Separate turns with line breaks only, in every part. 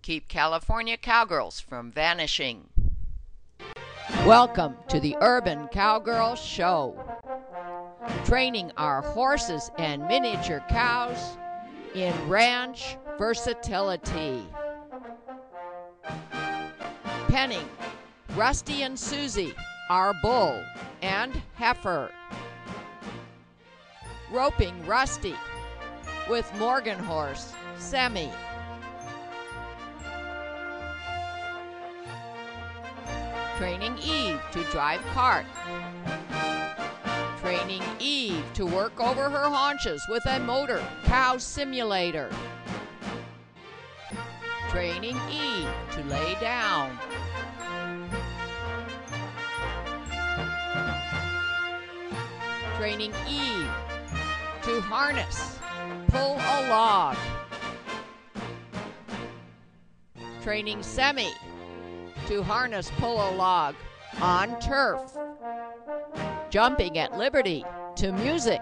Keep California cowgirls from vanishing.
Welcome to the Urban Cowgirl Show. Training our horses and miniature cows in ranch versatility. Penning Rusty and Susie, our bull and heifer. Roping Rusty with Morgan horse Semi. Training Eve to drive cart. Training Eve to work over her haunches with a motor cow simulator. Training Eve to lay down. Training Eve to harness, pull a log. Training Semi to harness, pull a log on turf. Jumping at liberty to music,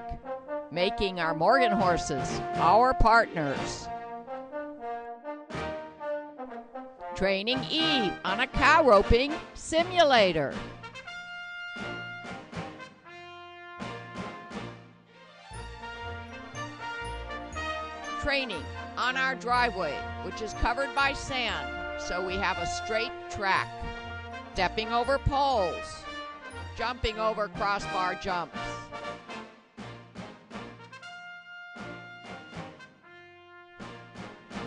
making our Morgan horses our partners. Training Eve on a cow roping simulator. Training on our driveway, which is covered by sand, so we have a straight track. Stepping over poles, jumping over crossbar jumps.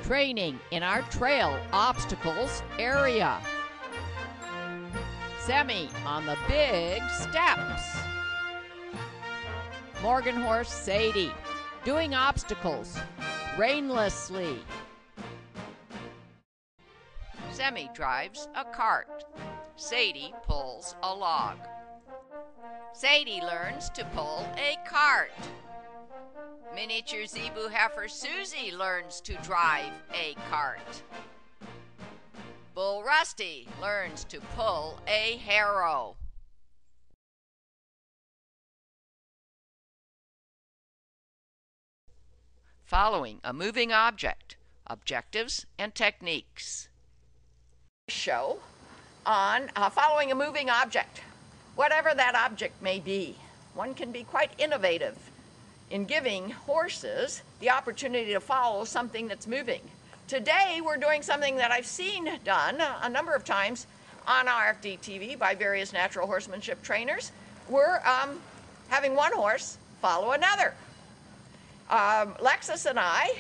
Training in our trail obstacles area. Semi on the big steps. Morgan horse Sadie doing obstacles rainlessly.
Semi drives a cart. Sadie pulls a log. Sadie learns to pull a cart. Miniature zebu heifer Susie learns to drive a cart. Bull Rusty learns to pull a harrow. Following a moving object, objectives and techniques. Show on following a moving object, whatever that object may be. One can be quite innovative in giving horses the opportunity to follow something that's moving. Today we're doing something that I've seen done a number of times on RFD TV by various natural horsemanship trainers. We're having one horse follow another. Lexus and I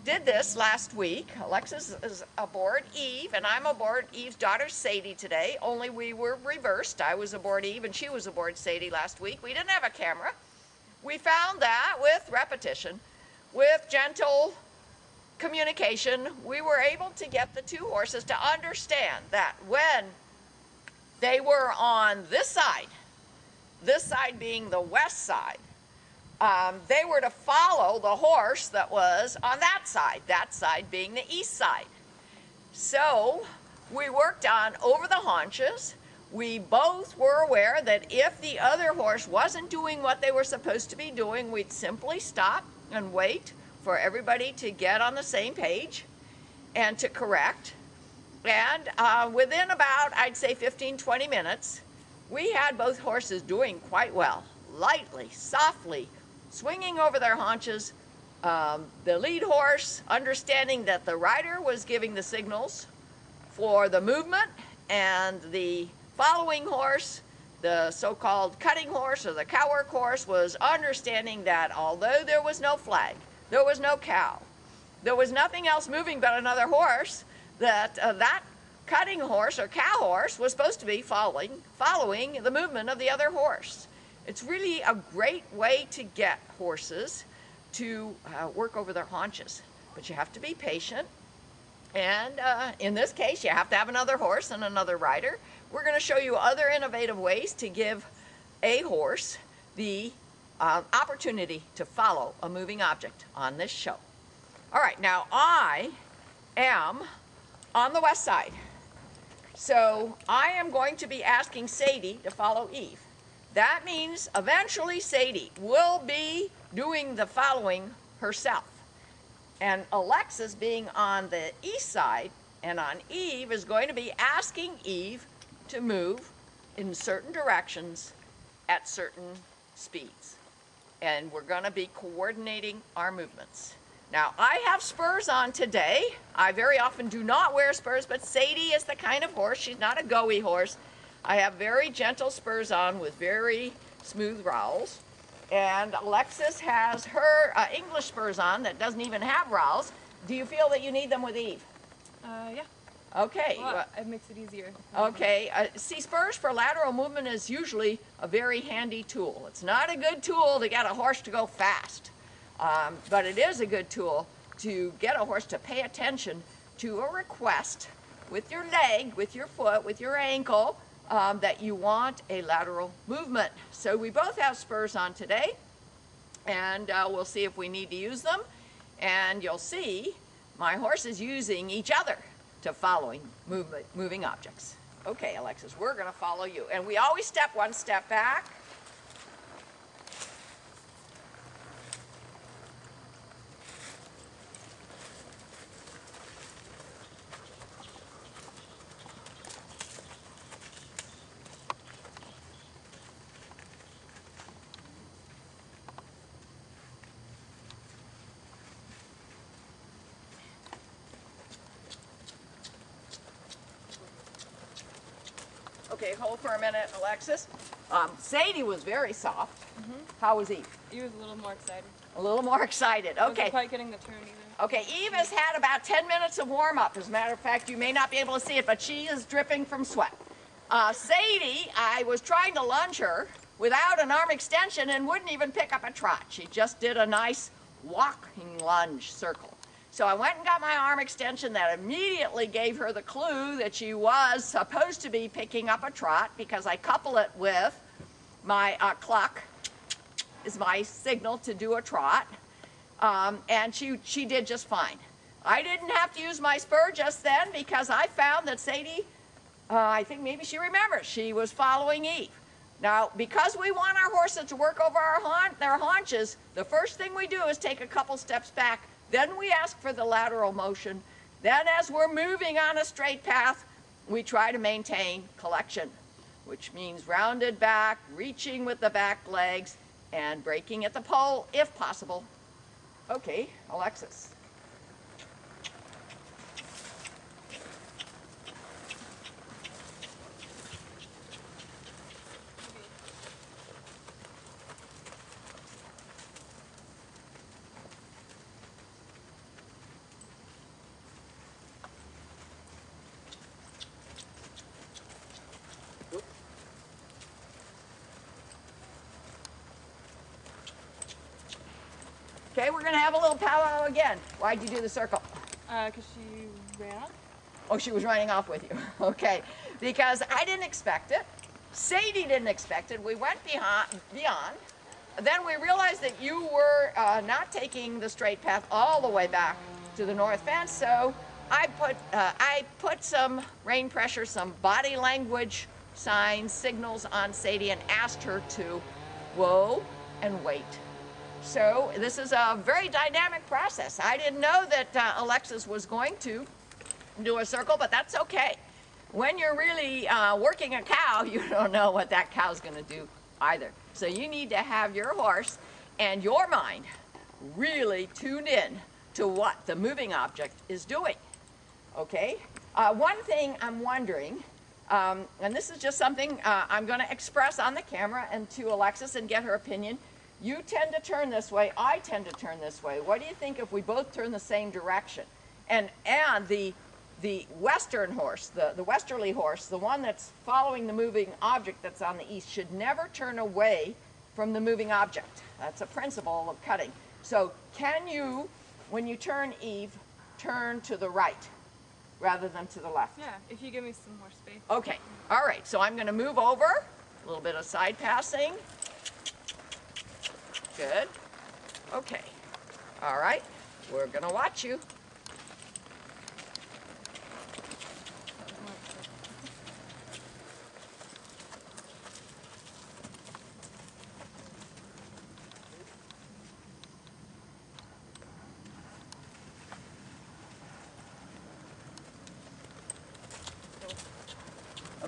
did this last week. Alexis is aboard Eve, and I'm aboard Eve's daughter Sadie today, only we were reversed. I was aboard Eve, and she was aboard Sadie last week. We didn't have a camera. We found that with repetition, with gentle communication, we were able to get the two horses to understand that when they were on this side being the west side, they were to follow the horse that was on that side being the east side. So we worked on over the haunches. We both were aware that if the other horse wasn't doing what they were supposed to be doing, we'd simply stop and wait for everybody to get on the same page and to correct. And within about, I'd say 15-20 minutes, we had both horses doing quite well, lightly, softly, swinging over their haunches. The lead horse understanding that the rider was giving the signals for the movement, and the following horse, the so-called cutting horse or the cow work horse, was understanding that although there was no flag, there was no cow, there was nothing else moving but another horse, that that cutting horse or cow horse was supposed to be following the movement of the other horse. It's really a great way to get horses to work over their haunches, but you have to be patient. And in this case, you have to have another horse and another rider. We're going to show you other innovative ways to give a horse the opportunity to follow a moving object on this show. All right, now I am on the west side. So I am going to be asking Sadie to follow Eve. That means eventually Sadie will be doing the following herself. And Alexis, being on the east side, And on Eve is going to be asking Eve to move in certain directions at certain speeds. And we're going to be coordinating our movements. Now, I have spurs on today. I very often do not wear spurs, but Sadie is the kind of horse, she's not a go-y horse. I have very gentle spurs on with very smooth rowels. And Alexis has her English spurs on that doesn't even have rowels. Do you feel that you need them with Eve?
Yeah.
Okay.
Well, it makes it easier.
Okay. See, spurs for lateral movement is usually a very handy tool. It's not a good tool to get a horse to go fast, but it is a good tool to get a horse to pay attention to a request with your leg, with your foot, with your ankle, that you want a lateral movement. So we both have spurs on today, and we'll see if we need to use them. And you'll see my horse is using each other to following moving objects. Okay, Alexis, we're going to follow you. And we always step one step back. Okay, hold for a minute, Alexis. Sadie was very soft. How was Eve?
He was a little more excited.
A little more excited.
Wasn't
Okay.
quite getting the turn either.
Okay, Eve has had about 10 minutes of warm-up. As a matter of fact, you may not be able to see it, but she is dripping from sweat. Sadie, I was trying to lunge her without an arm extension and wouldn't even pick up a trot. She just did a nice walking lunge circle. So I went and got my arm extension. That immediately gave her the clue that she was supposed to be picking up a trot, because I couple it with my cluck is my signal to do a trot. And she did just fine. I didn't have to use my spur just then because I found that Sadie, I think maybe she remembers, she was following Eve. Now, because we want our horses to work over their haunches, the first thing we do is take a couple steps back. Then we ask for the lateral motion. Then as we're moving on a straight path, we try to maintain collection, which means rounded back, reaching with the back legs, and breaking at the pole if possible. Okay, Alexis. Okay, we're going to have a little powwow again. Why'd you do the circle?
Because she ran off.
Oh, she was running off with you. Okay, because I didn't expect it. Sadie didn't expect it. We went beyond. Then we realized that you were not taking the straight path all the way back to the north fence, so I put some rain pressure, some body language signs, signals on Sadie and asked her to whoa and wait. So this is a very dynamic process. I didn't know that Alexis was going to do a circle, but that's okay. When you're really working a cow, you don't know what that cow's going to do either. So you need to have your horse and your mind really tuned in to what the moving object is doing. Okay? One thing I'm wondering, and this is just something I'm going to express on the camera and to Alexis and get her opinion. You tend to turn this way, I tend to turn this way. What do you think if we both turn the same direction? And the western horse, the westerly horse, the one that's following the moving object that's on the east, should never turn away from the moving object. That's a principle of cutting. So can you, when you turn Eve, turn to the right rather than to the left?
Yeah, if you give me some more space.
Okay, all right, so I'm going to move over, a little bit of side passing. Good. Okay. All right. We're going to watch you.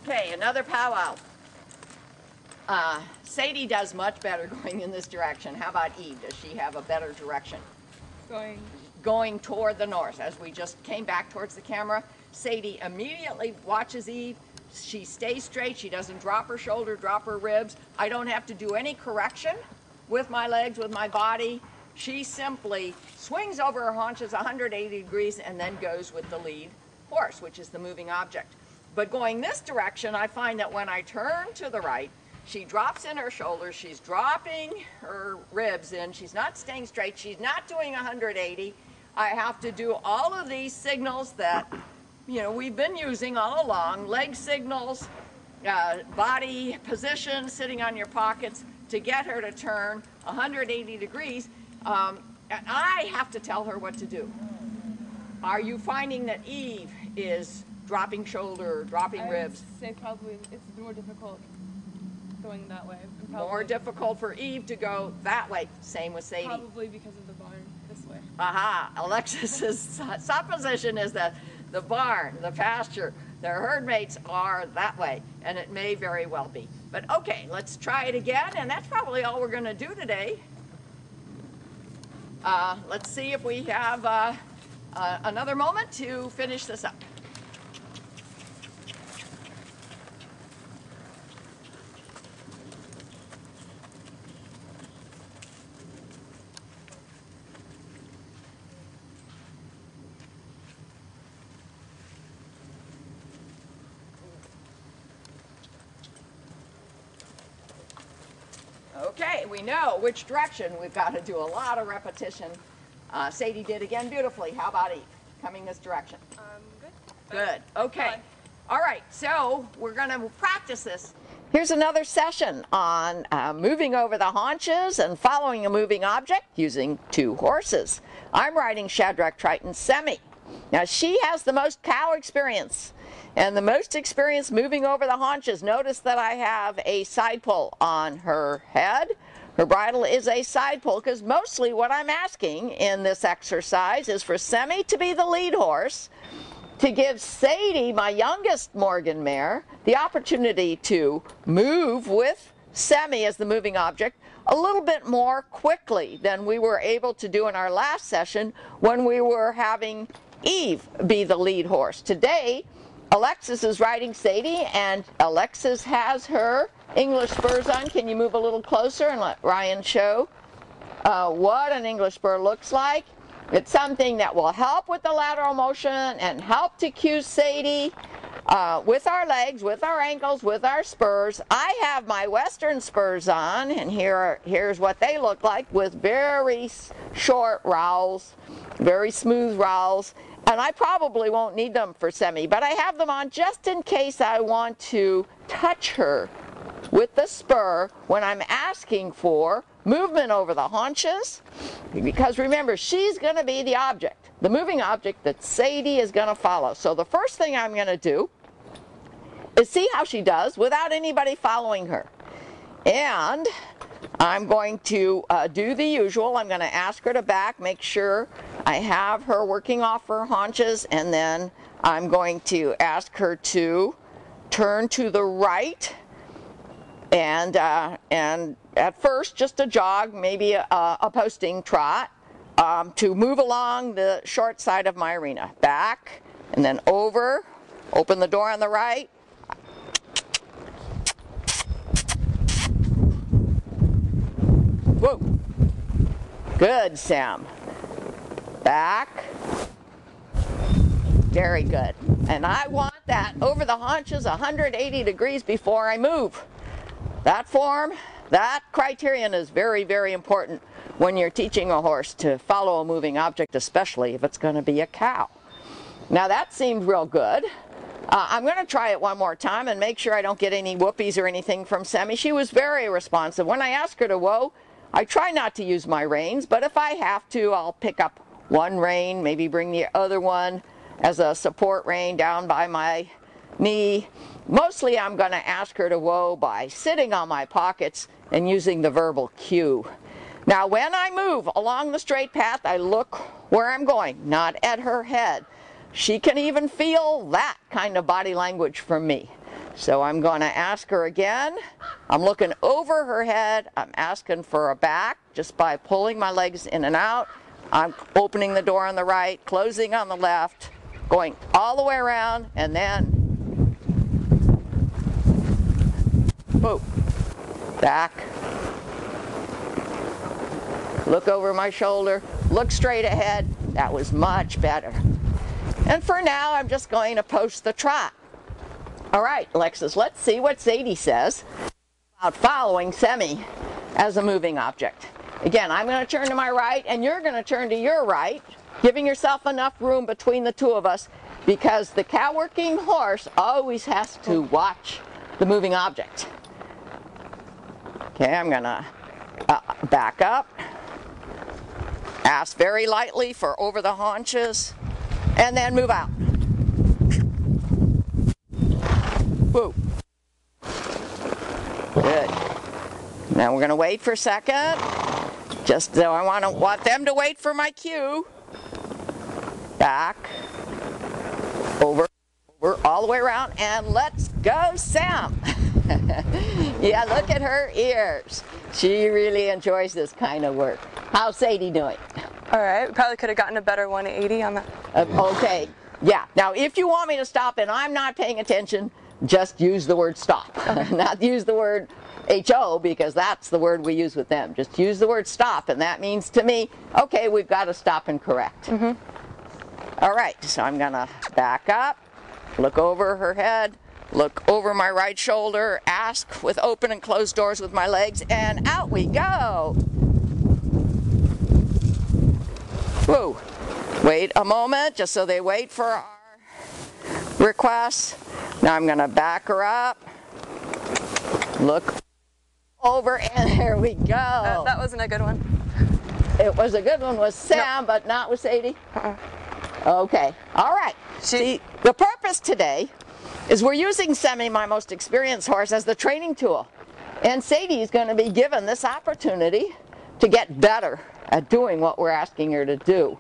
Okay, another powwow. Sadie does much better going in this direction. How about Eve? Does she have a better direction? Going toward the north. As we just came back towards the camera, Sadie immediately watches Eve. She stays straight. She doesn't drop her shoulder, drop her ribs. I don't have to do any correction with my legs, with my body. She simply swings over her haunches 180 degrees and then goes with the lead horse, which is the moving object. But going this direction, I find that when I turn to the right, she drops in her shoulders, she's dropping her ribs in, she's not staying straight, she's not doing 180. I have to do all of these signals that, we've been using all along, leg signals, body position, sitting on your pockets, to get her to turn 180 degrees. And I have to tell her what to do. Are you finding that Eve is dropping shoulder, dropping ribs?
I would say probably it's more difficult going that way.
More difficult for Eve to go that way. Same with Sadie.
Probably because of the barn this way.
Aha. Alexis's supposition is that the barn, the pasture, their herd mates are that way, and it may very well be. But okay, let's try it again, and that's probably all we're going to do today. Let's see if we have another moment to finish this up. Okay, we know which direction. We've got to do a lot of repetition. Sadie did again beautifully. How about Eve? Coming this direction.
Good.
Good. Okay. All right, so we're going to practice this. Here's another session on moving over the haunches and following a moving object using two horses. I'm riding Shadrach Triton Semi. Now, she has the most cow experience and the most experience moving over the haunches. Notice that I have a side pull on her head. Her bridle is a side pull because mostly what I'm asking in this exercise is for Semi to be the lead horse, to give Sadie, my youngest Morgan mare, the opportunity to move with Semi as the moving object a little bit more quickly than we were able to do in our last session when we were having Eve be the lead horse. Today, Alexis is riding Sadie, and Alexis has her English spurs on. Can you move a little closer and let Ryan show what an English spur looks like? It's something that will help with the lateral motion and help to cue Sadie with our legs, with our ankles, with our spurs. I have my Western spurs on, and here's what they look like with very short rowels, very smooth rowels. And I probably won't need them for Semi, but I have them on just in case I want to touch her with the spur when I'm asking for movement over the haunches. Because remember, she's going to be the object, the moving object that Sadie is going to follow. So the first thing I'm going to do is see how she does without anybody following her. And I'm going to do the usual. I'm going to ask her to back, make sure I have her working off her haunches, and then I'm going to ask her to turn to the right, and at first just a jog, maybe a posting trot, to move along the short side of my arena. Back, and then over, open the door on the right. Whoa. Good, Sam. Back. Very good. And I want that over the haunches 180 degrees before I move. That form, that criterion is very, very important when you're teaching a horse to follow a moving object, especially if it's going to be a cow. Now that seemed real good. I'm going to try it one more time and make sure I don't get any whoopies or anything from Semi. She was very responsive. When I ask her to whoa, I try not to use my reins, but if I have to, I'll pick up one rein, maybe bring the other one as a support rein down by my knee. Mostly I'm going to ask her to whoa by sitting on my pockets and using the verbal cue. Now when I move along the straight path, I look where I'm going, not at her head. She can even feel that kind of body language from me. So I'm going to ask her again. I'm looking over her head. I'm asking for a back just by pulling my legs in and out. I'm opening the door on the right, closing on the left, going all the way around, and then boom, back. Look over my shoulder, look straight ahead. That was much better. And for now, I'm just going to post the trot. All right, Alexis, let's see what Sadie says about following Semi as a moving object. Again, I'm going to turn to my right, and you're going to turn to your right, giving yourself enough room between the two of us, because the cow-working horse always has to watch the moving object. Okay, I'm going to back up, ask very lightly for over the haunches, and then move out. Whoa. Good. Now we're going to wait for a second. Just so I want them to wait for my cue. Back. Over, all the way around, and let's go, Sam. Yeah, look at her ears. She really enjoys this kind of work. How's Sadie doing?
All right, we probably could have gotten a better 180 on that.
Okay, yeah. Now, if you want me to stop and I'm not paying attention, just use the word stop. Okay. Not use the word HO, because that's the word we use with them. Just use the word stop, and that means to me, okay, we've got to stop and correct. All right, so I'm going to back up, look over her head, look over my right shoulder, ask with open and closed doors with my legs, and out we go. Whoa. Wait a moment, just so they wait for our request. Now I'm going to back her up, look over, and there we go.
That wasn't a good one.
It was a good one with Sam, but not with Sadie? Okay, all right. See, the purpose today is we're using Semi, my most experienced horse, as the training tool. And Sadie is going to be given this opportunity to get better at doing what we're asking her to do.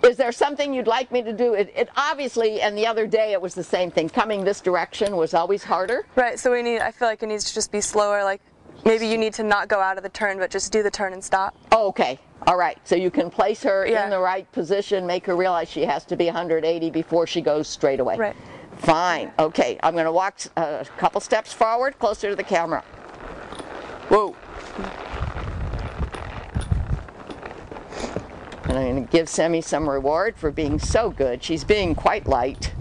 Is there something you'd like me to do? It obviously, and the other day it was the same thing. Coming this direction was always harder.
Right, so I feel like it needs to just be slower, like maybe you need to not go out of the turn, but just do the turn and stop.
Oh, okay, all right. So you can place her in the right position, make her realize she has to be 180 before she goes straight away.
Right.
Fine, okay. I'm going to walk a couple steps forward, closer to the camera. Whoa. And I'm going to give Semi some reward for being so good. She's being quite light.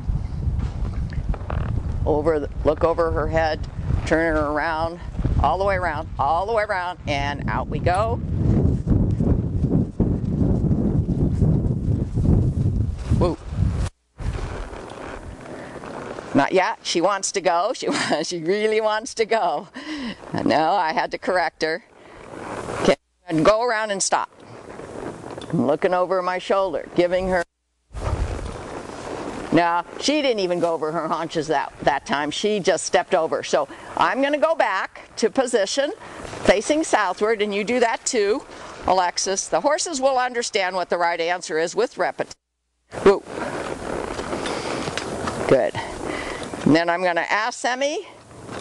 Look over her head, turn her around, all the way around, all the way around, and out we go. Whoa. Not yet. She wants to go. She really wants to go. No, I had to correct her. Okay, go around and stop. I'm looking over my shoulder, giving her. Now, she didn't even go over her haunches that time. She just stepped over. So I'm going to go back to position, facing southward, and you do that too, Alexis. The horses will understand what the right answer is with repetition. Woo. Good. And then I'm going to ask Semi,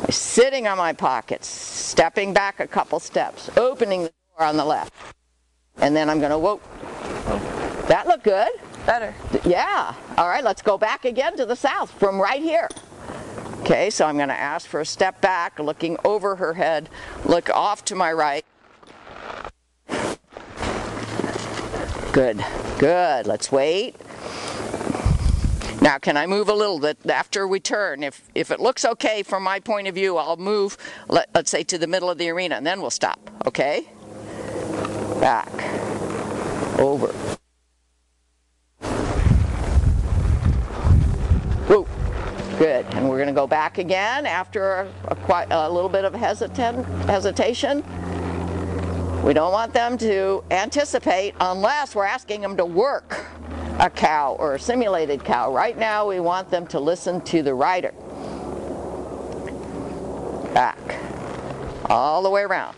sitting on my pockets, stepping back a couple steps, opening the door on the left. And then I'm going to, whoa. That looked good.
Better.
Yeah. All right, let's go back again to the south from right here. Okay, so I'm going to ask for a step back, looking over her head, look off to my right. Good, good. Let's wait. Now, can I move a little bit after we turn? If it looks okay from my point of view, I'll move, let's say, to the middle of the arena, and then we'll stop, okay? Back. Over. Whoa. Good. And we're going to go back again after a little bit of hesitation. We don't want them to anticipate unless we're asking them to work a cow or a simulated cow. Right now we want them to listen to the rider. Back. All the way around.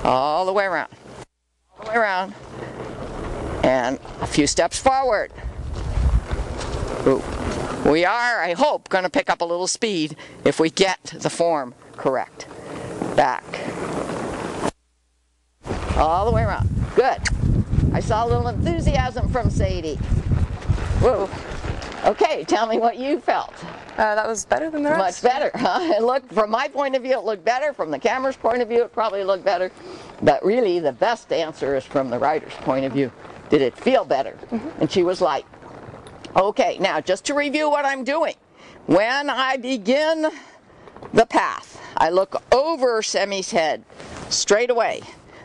All the way around. All the way around. And a few steps forward. Ooh. We are, I hope, going to pick up a little speed if we get the form correct. Back. All the way around. Good. I saw a little enthusiasm from Sadie. Whoa. Okay, tell me what you felt.
That was better than the rest.
Much better, huh? It looked, from my point of view, it looked better. From the camera's point of view, it probably looked better. But really, the best answer is from the rider's point of view. Did it feel better? And she was like, okay, now just to review what I'm doing. When I begin the path, I look over Semi's head straight away.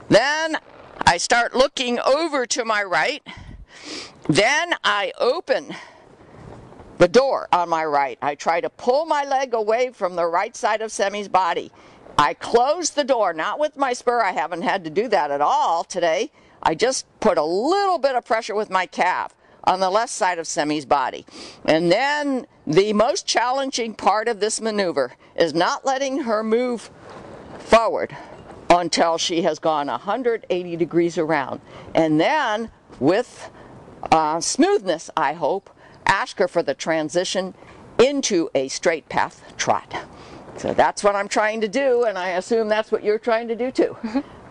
Then I start looking over to my right. Then I open the door on my right. I try to pull my leg away from the right side of Semi's body. I close the door, not with my spur. I haven't had to do that at all today. I just put a little bit of pressure with my calf on the left side of Semi's body. And then the most challenging part of this maneuver is not letting her move forward until she has gone 180 degrees around. And then, with smoothness, I hope, ask her for the transition into a straight path trot. So that's what I'm trying to do, and I assume that's what you're trying to do too.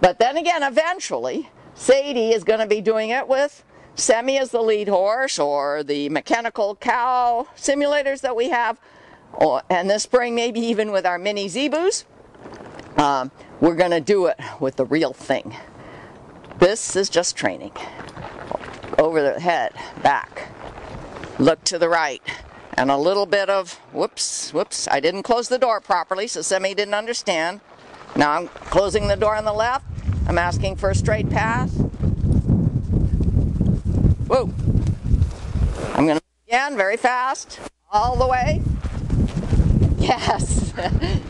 But then again, eventually, Sadie is going to be doing it with Semi as the lead horse, or the mechanical cow simulators that we have, and this spring maybe even with our mini Zebus. We're going to do it with the real thing. This is just training. Over the head, back, look to the right, and a little bit of, whoops, I didn't close the door properly, so Semi didn't understand. Now I'm closing the door on the left. I'm asking for a straight path. Whoa. I'm going to again, very fast, all the way. Yes.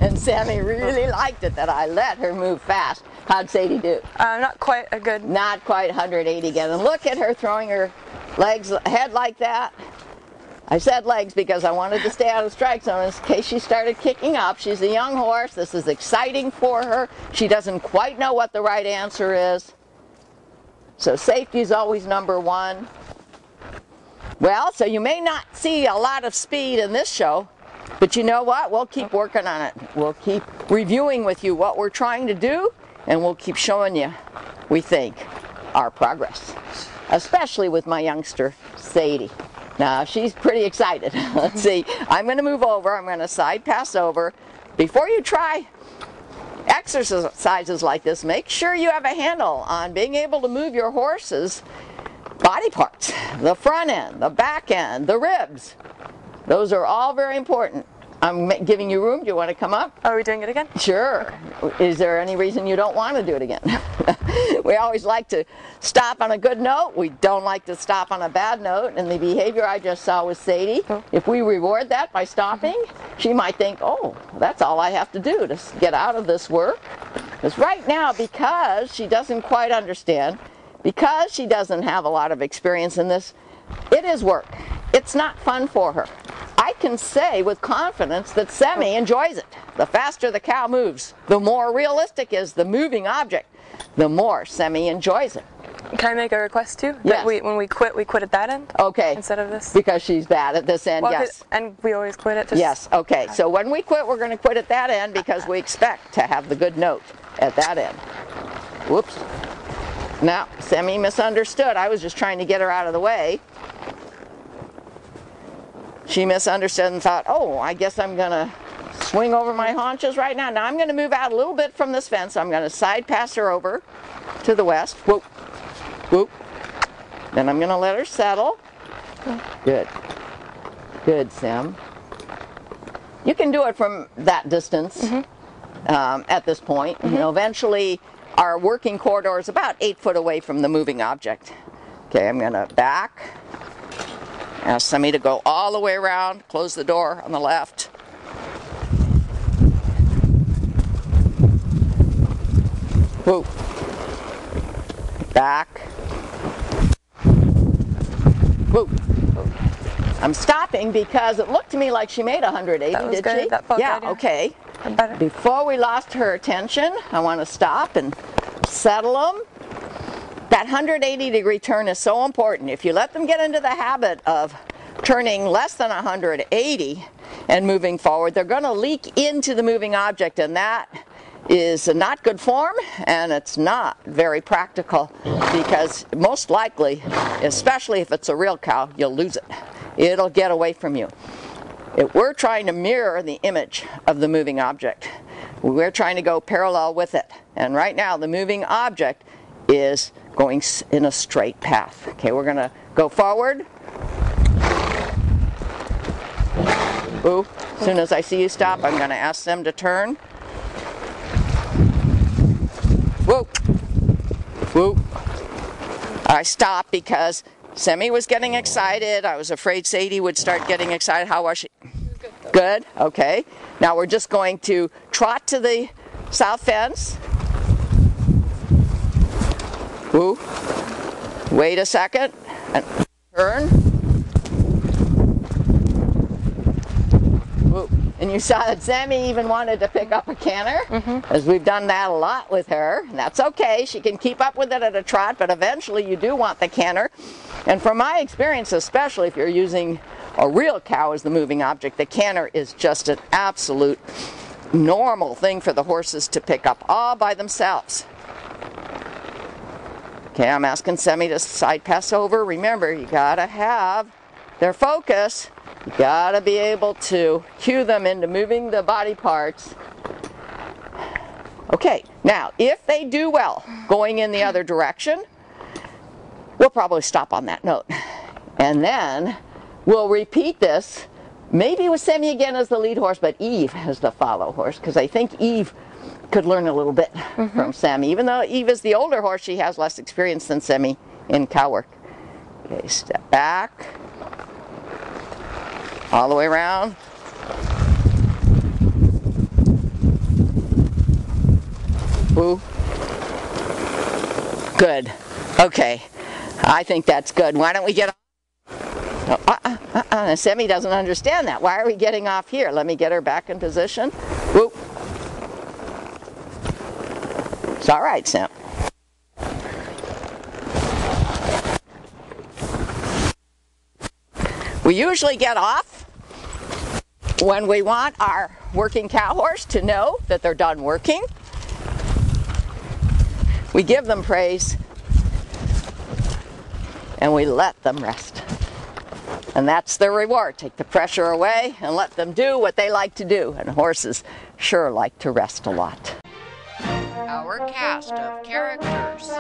And Semi really liked it that I let her move fast. How'd Sadie do?
Not quite a good.
Not quite 180 again. And look at her throwing her legs ahead like that. I said legs because I wanted to stay out of strike zone in case she started kicking up. She's a young horse. This is exciting for her. She doesn't quite know what the right answer is. So safety is always number one. Well, so you may not see a lot of speed in this show, but you know what? We'll keep working on it. We'll keep reviewing with you what we're trying to do, and we'll keep showing you, we think, our progress. Especially with my youngster, Sadie. Now, she's pretty excited. Let's see. I'm going to move over. I'm going to side pass over. Before you try exercises like this, make sure you have a handle on being able to move your horse's body parts. The front end, the back end, the ribs. Those are all very important. I'm giving you room. Do you want to come up?
Are we doing it again?
Sure. Is there any reason you don't want to do it again? We always like to stop on a good note. We don't like to stop on a bad note. And the behavior I just saw with Sadie, if we reward that by stopping, she might think, oh, that's all I have to do to get out of this work. Because right now, because she doesn't quite understand, because she doesn't have a lot of experience in this, it is work. It's not fun for her. I can say with confidence that Semi enjoys it. The faster the cow moves, the more realistic is the moving object, the more Semi enjoys it.
Can I make a request too?
Yes.
That when we quit at that end?
Okay.
Instead of this?
Because she's bad at this end,
Well,
yes.
And we always quit it? Just...
Yes, okay. So when we quit, we're going to quit at that end because we expect to have the good note at that end. Whoops. Now, Semi misunderstood. I was just trying to get her out of the way. She misunderstood and thought, oh, I guess I'm going to swing over my haunches right now. Now I'm going to move out a little bit from this fence. I'm going to side pass her over to the west. Whoop, whoop. Then I'm going to let her settle. Good. Good, Sam. You can do it from that distance at this point. You know, eventually our working corridor is about 8 foot away from the moving object. Okay, I'm going to back. Ask Semi to go all the way around, close the door on the left. Whoa. Back. Whoa. I'm stopping because it looked to me like she made 180,
that was
did
good.
she?
That felt
yeah,
good, yeah.
Okay.
Better.
Before we lost her attention, I want to stop and settle them. That 180-degree turn is so important. If you let them get into the habit of turning less than 180 and moving forward, they're going to leak into the moving object, and that is not good form, and it's not very practical, because most likely, especially if it's a real cow, you'll lose it. It'll get away from you. We're trying to mirror the image of the moving object. We're trying to go parallel with it, and right now the moving object is going in a straight path. Okay, we're going to go forward. Ooh, as soon as I see you stop, I'm going to ask them to turn. Whoa, whoa. I stopped because Semi was getting excited. I was afraid Sadie would start getting excited. How was she? Good, okay. Now we're just going to trot to the south fence. Woo. Wait a second. And turn. Woo. And you saw that Sammy even wanted to pick up a canter, as we've done that a lot with her. And that's okay. She can keep up with it at a trot, but eventually you do want the canter. And from my experience, especially if you're using a real cow as the moving object, the canter is just an absolute normal thing for the horses to pick up all by themselves. Okay, I'm asking Semi to side pass over. Remember, you gotta have their focus. You gotta be able to cue them into moving the body parts. Okay, now if they do well going in the other direction, we'll probably stop on that note. And then we'll repeat this, maybe with Semi again as the lead horse, but Eve as the follow horse, because I think Eve could learn a little bit from Semi. Even though Eve is the older horse, she has less experience than Semi in cow work. Okay, step back. All the way around. Ooh. Good. Okay. I think that's good. Why don't we get off? Semi doesn't understand that. Why are we getting off here? Let me get her back in position. Whoop. It's all right, Sam. We usually get off when we want our working cow horse to know that they're done working. We give them praise and we let them rest. And that's their reward. Take the pressure away and let them do what they like to do. And horses sure like to rest a lot.
Our cast of characters: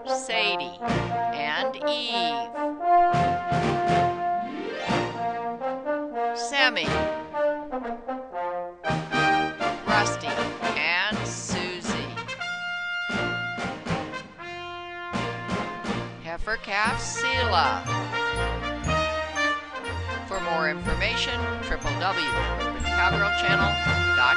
Sadie and Eve, Semi, Rusty and Susie, heifer calf Sela. For more information, www.cowgirlchannel.com.